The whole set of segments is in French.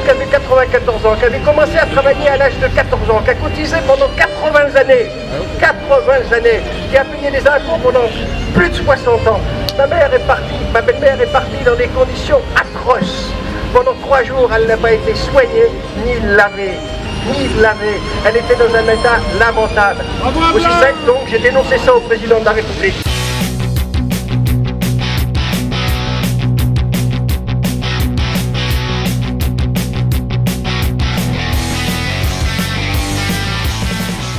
qui avait 94 ans, qui avait commencé à travailler à l'âge de 14 ans, qui a cotisé pendant 80 années, qui a payé les impôts pendant plus de 60 ans. Ma belle-mère est partie dans des conditions atroces. Pendant 3 jours, elle n'a pas été soignée, ni lavée. Elle était dans un état lamentable. Aussi simple donc, j'ai dénoncé ça au président de la République.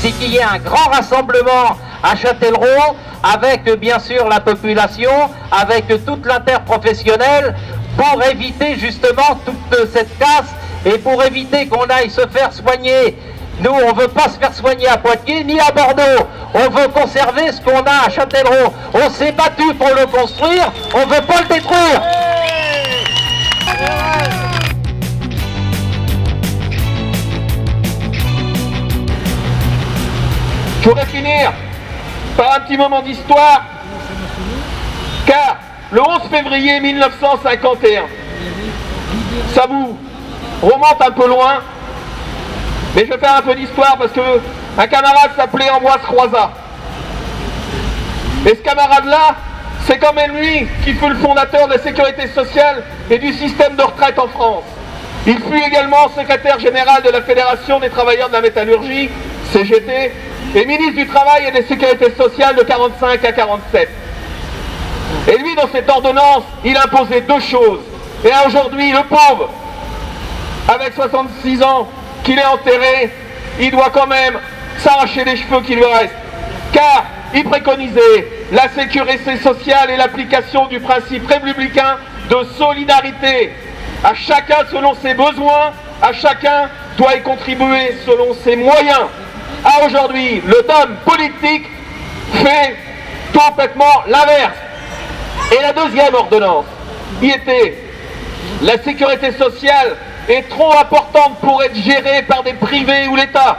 C'est qu'il y ait un grand rassemblement à Châtellerault avec bien sûr la population, avec toute l'interprofessionnelle pour éviter justement toute cette casse et pour éviter qu'on aille se faire soigner. Nous, on ne veut pas se faire soigner à Poitiers ni à Bordeaux. On veut conserver ce qu'on a à Châtellerault. On s'est battu pour le construire, on ne veut pas le détruire. Je voudrais finir par un petit moment d'histoire, car le 11 février 1951, ça vous remonte un peu loin, mais je vais faire un peu d'histoire parce qu'un camarade s'appelait Ambroise Croizat. Et ce camarade-là, c'est quand même lui qui fut le fondateur de la sécurité sociale et du système de retraite en France. Il fut également secrétaire général de la Fédération des travailleurs de la métallurgie, CGT, et ministre du Travail et des Sécurités sociales de 45 à 47. Et lui, dans cette ordonnance, il imposait 2 choses. Et aujourd'hui, le pauvre, avec 66 ans, qu'il est enterré, il doit quand même s'arracher les cheveux qui lui restent. Car il préconisait la sécurité sociale et l'application du principe républicain de solidarité. À chacun selon ses besoins, à chacun doit y contribuer selon ses moyens. À aujourd'hui, le homme politique fait complètement l'inverse. Et la deuxième ordonnance, y était la sécurité sociale est trop importante pour être gérée par des privés ou l'État.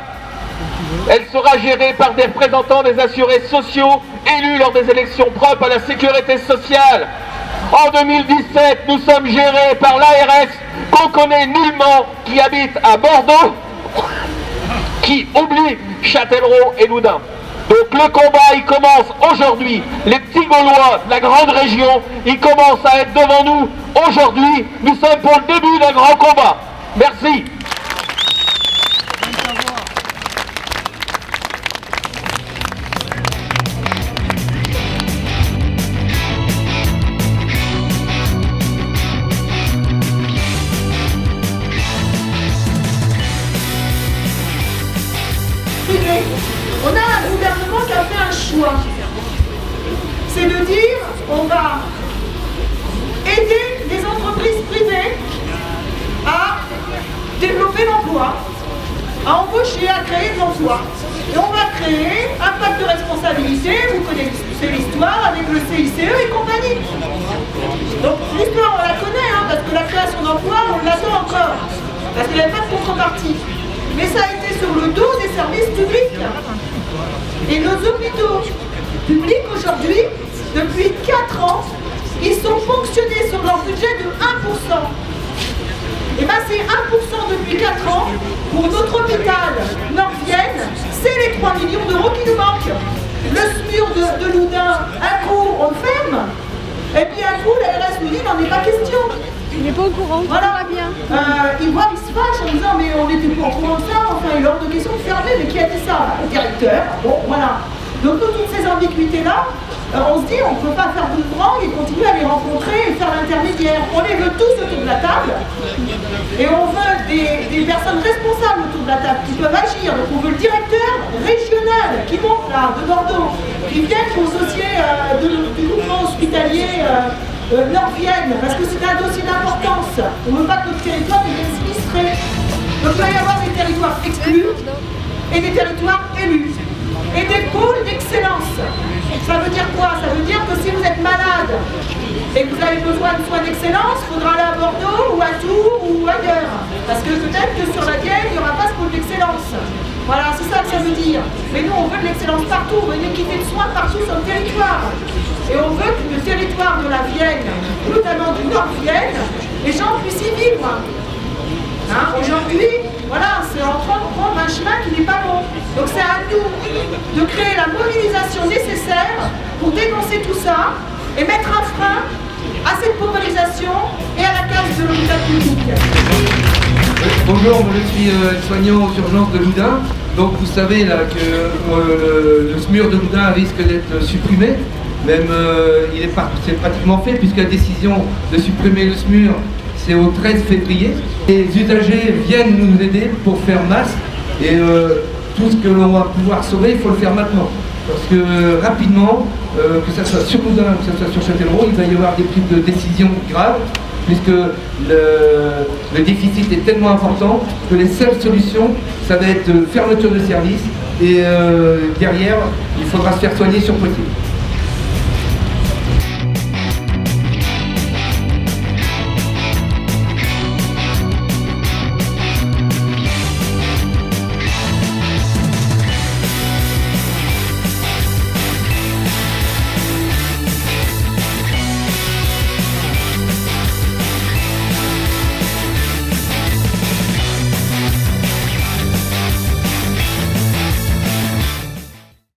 Elle sera gérée par des représentants des assurés sociaux élus lors des élections propres à la sécurité sociale. En 2017, nous sommes gérés par l'ARS qu'on connaît nullement, qui habite à Bordeaux, qui oublie Châtellerault et Loudun. Donc le combat, il commence aujourd'hui. Les petits Gaulois de la grande région, ils commencent à être devant nous. Aujourd'hui, nous sommes pour le début d'un grand combat. Merci. On a un gouvernement qui a fait un choix. C'est de dire on va aider les entreprises privées à développer l'emploi, à embaucher, à créer de l'emploi. Et on va créer un pacte de responsabilité, vous connaissez l'histoire avec le CICE et compagnie. Donc l'histoire on la connaît, parce que la création d'emploi on l'attend encore, parce qu'il n'y avait pas de contrepartie. Mais ça a été sur le dos des services publics. Et nos hôpitaux publics aujourd'hui, depuis 4 ans, ils sont ponctionnés sur leur budget de 1%. Et bien c'est 1% depuis 4 ans, pour notre hôpital Nord-Vienne, c'est les 3 millions d'euros qui nous manquent. Le SMUR de Loudun, un coup on le ferme, et puis un coup la RS nous dit n'en est pas question. Il n'est pas au courant, voilà. Bien. Il se fâche en disant mais on n'était pas au courant de ça, enfin il est hors de question de fermer, mais qui a dit ça? Le directeur, bon voilà. Donc toutes ces ambiguïtés-là, on se dit on ne peut pas faire de branle et continuer à les rencontrer et faire l'intermédiaire. On les veut tous autour de la table et on veut des personnes responsables autour de la table qui peuvent agir. Donc on veut le directeur régional qui monte là de Bordeaux, qui vient consocier du mouvement hospitalier Nord-Vienne, parce que c'est un dossier d'importance. On ne veut pas que notre territoire devienne sinistré. Donc il va y avoir des territoires exclus et des territoires élus. Et des pôles d'excellence. Ça veut dire quoi? Ça veut dire que si vous êtes malade et que vous avez besoin de soins d'excellence, il faudra aller à Bordeaux ou à Tours ou ailleurs. Parce que peut-être que sur la Vienne, il n'y aura pas ce pôle d'excellence. Voilà, c'est ça que ça veut dire. Mais nous, on veut de l'excellence partout, on veut une équité de soins partout sur le territoire. Et on veut que le territoire de la Vienne, notamment du Nord-Vienne, les gens puissent y vivre. Hein, aujourd'hui, voilà, c'est en train de prendre un chemin qui n'est pas bon. Donc c'est à nous de créer la mobilisation nécessaire pour dénoncer tout ça et mettre un frein à cette paupérisation et à la casse de l'hôpital public. Bonjour, je suis soignant aux urgences de Loudun. Donc vous savez là que le SMUR de Loudun risque d'être supprimé. Même c'est pratiquement fait puisque la décision de supprimer le SMUR c'est au 13 février. Les usagers viennent nous aider pour faire masse et tout ce que l'on va pouvoir sauver, il faut le faire maintenant. Parce que rapidement, que ce soit sur Loudun, que ce soit sur Châtellerault, il va y avoir des prises de décision graves puisque le déficit est tellement important que les seules solutions, ça va être fermeture de service et derrière, il faudra se faire soigner sur Poitiers.